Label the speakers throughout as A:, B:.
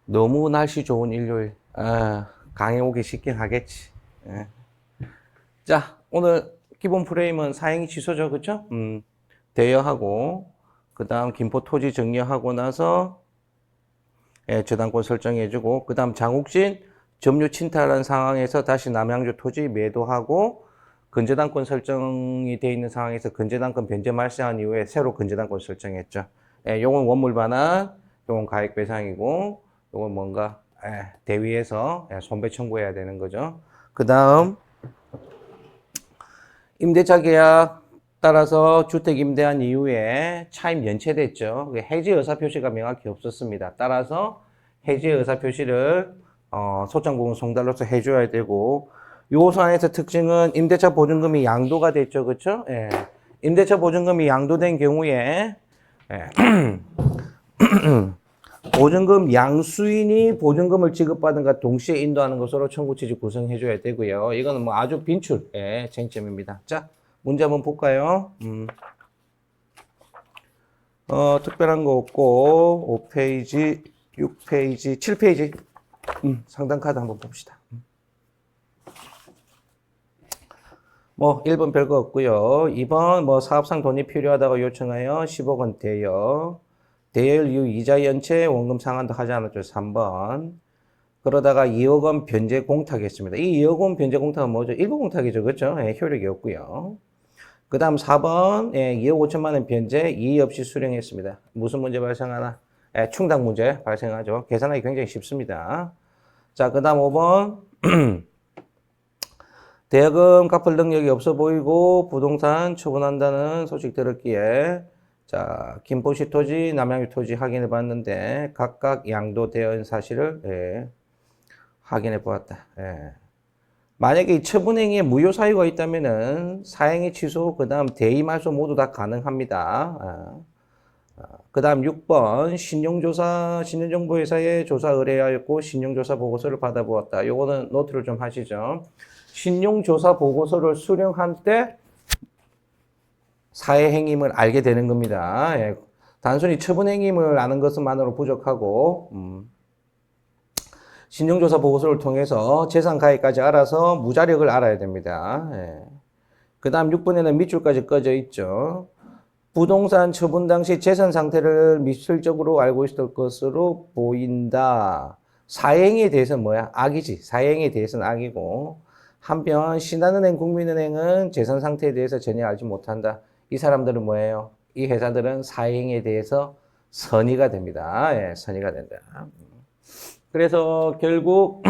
A: 너무 날씨 좋은 일요일. 강의 오기 쉽긴 하겠지. 예. 자, 오늘 기본 프레임은 사행이 취소죠, 그쵸? 대여하고, 그 다음 김포 토지 정리하고 나서, 저당권 설정해주고, 그 다음 장욱진 점유 침탈한 상황에서 다시 남양주 토지 매도하고, 근저당권 설정이 되어 있는 상황에서 근저당권 변제 말세한 이후에 새로 근저당권 설정했죠. 요건 원물 반환, 요건 가액 배상이고, 요건 뭔가 대위에서 손배 청구해야 되는 거죠. 그 다음 임대차 계약 따라서 주택 임대한 이후에 차임 연체됐죠. 해지 의사 표시가 명확히 없었습니다. 따라서 해지 의사 표시를 소장부분 송달로서 해줘야 되고, 요 사안에서 특징은 임대차 보증금이 양도가 됐죠, 그렇죠? 예. 임대차 보증금이 양도된 경우에 보증금 양수인이 보증금을 지급받은가 동시에 인도하는 것으로 청구 취지 구성해줘야 되고요. 이거는 뭐 아주 빈출의 쟁점입니다. 자, 문제 한번 볼까요? 특별한 거 없고 5페이지, 6페이지, 7페이지 상단 카드 한번 봅시다. 뭐 1번 별거 없고요. 2번 뭐 사업상 돈이 필요하다고 요청하여 10억 원 대여. 대여일 이후 이자 연체 원금 상환도 하지 않았죠. 3번. 그러다가 2억 원 변제 공탁했습니다. 이 2억 원 변제 공탁은 뭐죠? 일부 공탁이죠. 그렇죠? 효력이 없고요. 그 다음 4번 2억 5천만 원 변제 이의 없이 수령했습니다. 무슨 문제 발생하나? 충당 문제 발생하죠. 계산하기 굉장히 쉽습니다. 자, 그 다음 5번 대여금 갚을 능력이 없어 보이고 부동산 처분한다는 소식 들었기에 자, 김포시 토지, 남양주 토지 확인해 봤는데 각각 양도되어 사실을 확인해 보았다. 만약에 이 처분행위에 무효 사유가 있다면은 사행위 취소, 그 다음 대의 말소 모두 다 가능합니다. 그 다음 6번 신용조사, 신용정보회사에 조사 의뢰하였고 신용조사 보고서를 받아보았다. 요거는 노트를 좀 하시죠. 신용조사 보고서를 수령한 때 사회행위임을 알게 되는 겁니다. 단순히 처분행위임을 아는 것만으로 부족하고 신용조사 보고서를 통해서 재산가액까지 알아서 무자력을 알아야 됩니다. 그 다음 6번에는 밑줄까지 꺼져 있죠. 부동산 처분 당시 재산 상태를 미실적으로 알고 있을 것으로 보인다. 사행에 대해서는 뭐야? 악이지. 사행에 대해서는 악이고, 한편 신한은행, 국민은행은 재산 상태에 대해서 전혀 알지 못한다. 이 사람들은 뭐예요? 이 회사들은 사행에 대해서 선의가 됩니다. 선의가 된다. 그래서 결국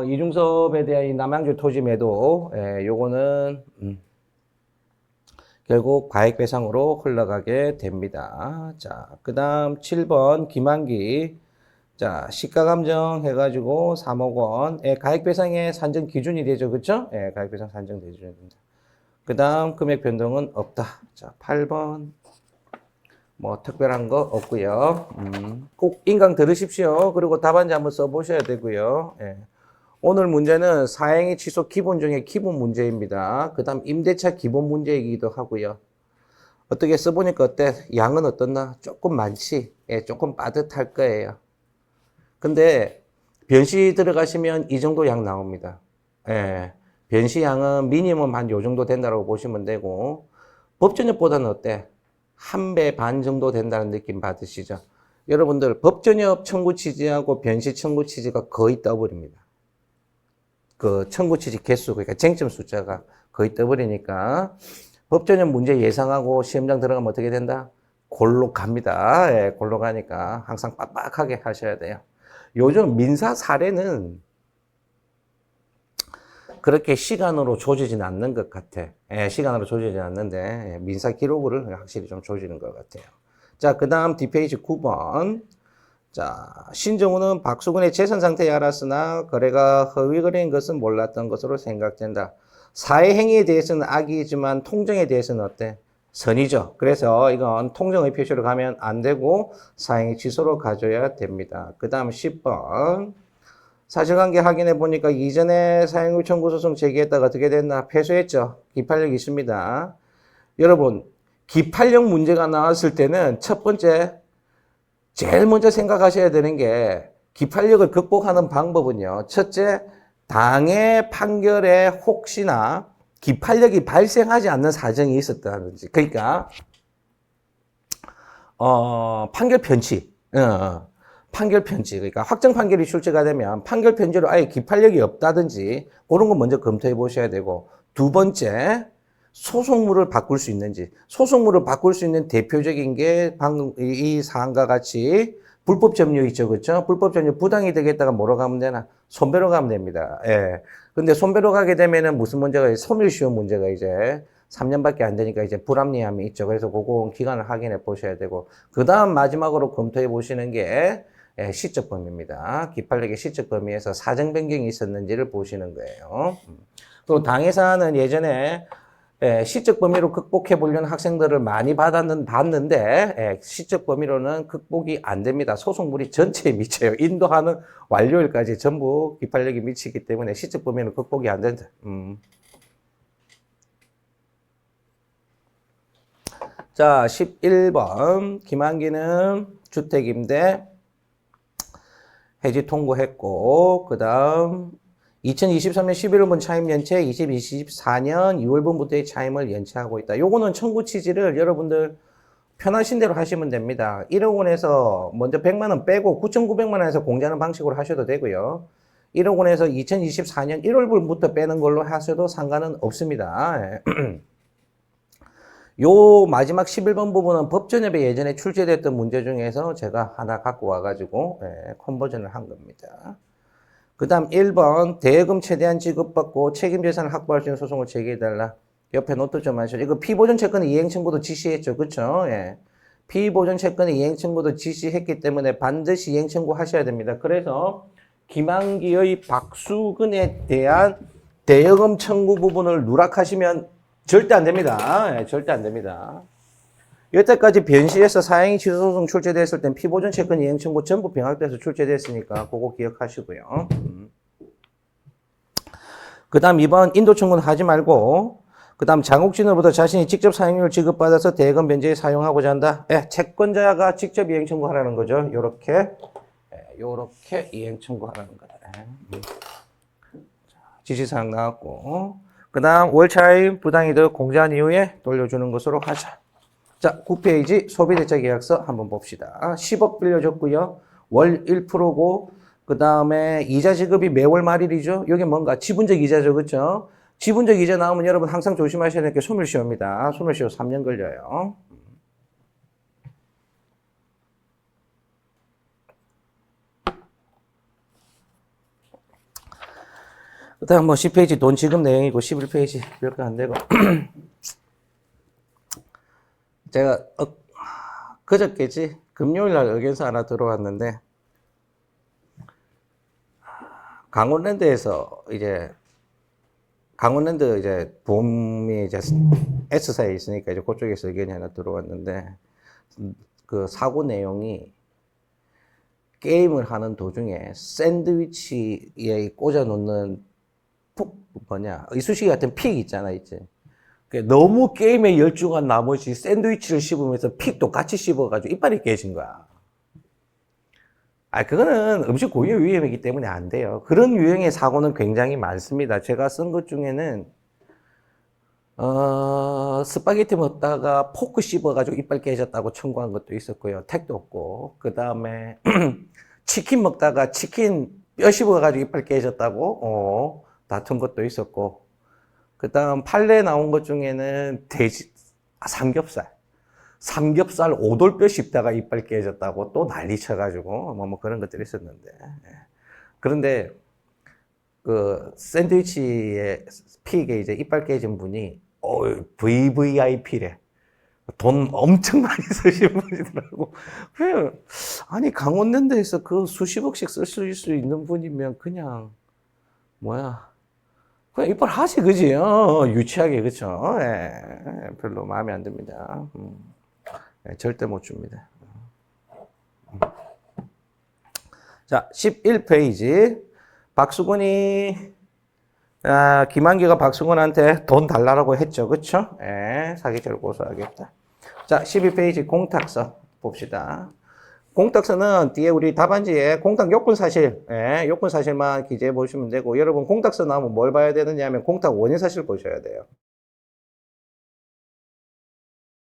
A: 이중섭에 대한 이 남양주 토지 매도, 요거는 결국 과액배상으로 흘러가게 됩니다. 자, 그 다음 7번 김한기. 자, 시가감정 해가지고 3억 원. 가액배상의 산정 기준이 되죠. 그쵸? 가액배상 산정 기준입니다. 그 다음 금액 변동은 없다. 자, 8번. 뭐 특별한 거 없고요. 꼭 인강 들으십시오. 그리고 답안지 한번 써보셔야 되고요. 오늘 문제는 사행위 취소 기본 중에 기본 문제입니다. 그 다음 임대차 기본 문제이기도 하고요. 어떻게 써보니까 어때? 양은 어떻나? 조금 많지? 조금 빠듯할 거예요. 근데 변시 들어가시면 이 정도 양 나옵니다. 변시 양은 미니멈 한 요 정도 된다고 보시면 되고, 법전협보다는 어때? 한 배 반 정도 된다는 느낌 받으시죠? 여러분들 법전협 청구 취지하고 변시 청구 취지가 거의 더블입니다. 그 청구 취지 개수, 그러니까 쟁점 숫자가 거의 떠버리니까 법전협 문제 예상하고 시험장 들어가면 어떻게 된다? 골로 갑니다. 골로 가니까 항상 빡빡하게 하셔야 돼요. 요즘 민사 사례는 그렇게 시간으로 조지진 않는 것 같아. 시간으로 조지진 않는데 민사 기록을 확실히 좀 조지는 것 같아요. 자, 그 다음 뒷페이지 9번. 자, 신정우는 박수근의 재산 상태에 알았으나 거래가 허위 거래인 것은 몰랐던 것으로 생각된다. 사회행위에 대해서는 악이지만 통정에 대해서는 어때? 선이죠. 그래서 이건 통정의 표시로 가면 안 되고 사행위 취소로 가져야 됩니다. 그 다음 10번. 사실관계 확인해 보니까 이전에 사행위 청구 소송 제기했다가 어떻게 됐나? 패소했죠. 기판력이 있습니다. 여러분, 기판력 문제가 나왔을 때는 첫 번째 제일 먼저 생각하셔야 되는 게 기판력을 극복하는 방법은요. 첫째, 당의 판결에 혹시나 기판력이 발생하지 않는 사정이 있었다든지. 그러니까 판결 편취. 판결 편취. 그러니까 확정 판결이 출제가 되면 판결 편취로 아예 기판력이 없다든지 그런 거 먼저 검토해 보셔야 되고, 두 번째, 소송물을 바꿀 수 있는지. 소송물을 바꿀 수 있는 대표적인 게 방금 이 사항과 같이 불법 점유 있죠. 그렇죠? 불법 점유 부당이 되겠다가 뭐로 가면 되나? 손배로 가면 됩니다. 예. 근데 손배로 가게 되면은 무슨 문제가 있어요? 소멸시효 문제가 이제 3년밖에 안 되니까 이제 불합리함이 있죠. 그래서 그거 기간을 확인해 보셔야 되고, 그 다음 마지막으로 검토해 보시는 게 시적 범위입니다. 기판력의 시적 범위에서 사정 변경이 있었는지를 보시는 거예요. 또 당해사는 예전에 시적 범위로 극복해 보려는 학생들을 많이 봤는데 시적 범위로는 극복이 안 됩니다. 소송물이 전체에 미쳐요. 인도하는 완료일까지 전부 기판력이 미치기 때문에 시적 범위는 극복이 안 된다. 자, 11번 김한기는 주택임대 해지 통고했고, 그 다음 2023년 11월분 차임 연체, 2024년 2월분부터의 차임을 연체하고 있다. 요거는 청구 취지를 여러분들 편하신 대로 하시면 됩니다. 1억 원에서 먼저 100만 원 빼고 9,900만 원에서 공제하는 방식으로 하셔도 되고요. 1억 원에서 2024년 1월분부터 빼는 걸로 하셔도 상관은 없습니다. 요 마지막 11번 부분은 법전협에 예전에 출제됐던 문제 중에서 제가 하나 갖고 와가지고 컨버전을 한 겁니다. 그 다음 1번 대여금 최대한 지급받고 책임재산을 확보할 수 있는 소송을 제기해달라. 옆에 노트 좀 하시죠. 이거 피보전 채권의 이행 청구도 지시했죠. 그쵸? 예. 피보전 채권의 이행 청구도 지시했기 때문에 반드시 이행 청구 하셔야 됩니다. 그래서 김한기의 박수근에 대한 대여금 청구 부분을 누락하시면 절대 안 됩니다. 예, 절대 안 됩니다. 여태까지 변시에서 사행위 취소소송 출제됐을 땐 피보전 채권 이행 청구 전부 병합돼서 출제됐으니까 그거 기억하시고요. 그 다음 2번 인도 청구는 하지 말고, 그 다음 장욱진으로부터 자신이 직접 사행료를 지급받아서 대여금 변제에 사용하고자 한다. 예, 채권자가 직접 이행 청구하라는 거죠. 요렇게 이행 청구하라는 거다. 지시사항 나왔고, 그 다음 월차임 부당이득 공제한 이후에 돌려주는 것으로 하자. 자, 9페이지 소비대차 계약서 한번 봅시다. 10억 빌려줬고요. 월 1%고, 그 다음에 이자 지급이 매월 말일이죠. 이게 뭔가 지분적 이자죠. 그렇죠? 지분적 이자 나오면 여러분 항상 조심하셔야 될 게 소멸시효입니다. 소멸시효 3년 걸려요. 그 다음 뭐 10페이지 돈 지급 내용이고 11페이지 별거 안 되고 제가 그저께지 금요일날 의견서 하나 들어왔는데 강원랜드에서 강원랜드 봄이 S사에 있으니까 그쪽에서 의견이 하나 들어왔는데 그 사고 내용이 게임을 하는 도중에 샌드위치에 꽂아 놓는 이쑤시개 같은 픽 있잖아, 있지. 너무 게임에 열중한 나머지 샌드위치를 씹으면서 픽도 같이 씹어가지고 이빨이 깨진 거야. 그거는 음식 고유 위험이기 때문에 안 돼요. 그런 유형의 사고는 굉장히 많습니다. 제가 쓴 것 중에는, 스파게티 먹다가 포크 씹어가지고 이빨 깨졌다고 청구한 것도 있었고요. 택도 없고. 그 다음에, 치킨 먹다가 치킨 뼈 씹어가지고 이빨 깨졌다고, 다툰 것도 있었고. 그 다음 판례 나온 것 중에는 삼겹살 오돌뼈 씹다가 이빨 깨졌다고 또 난리 쳐가지고 뭐 그런 것들이 있었는데. 그런데 그 샌드위치의 픽에 이빨 깨진 분이 VVIP래. 돈 엄청 많이 쓰신 분이더라고. 아니 강원랜드에서 그 수십억씩 쓰실 수 있는 분이면 그냥 그냥 이빨 하지, 그지? 유치하게, 그쵸? 별로 마음에 안 듭니다. 절대 못 줍니다. 자, 11페이지. 박수근이, 김한기가 박수근한테 돈 달라고 했죠. 그쵸? 사기죄를 고소하겠다. 자, 12페이지 공탁서 봅시다. 공탁서는 뒤에 우리 답안지에 공탁 요건 사실, 예, 요건 사실만 기재해 보시면 되고, 여러분 공탁서 나오면 뭘 봐야 되느냐 하면 공탁 원인 사실 보셔야 돼요.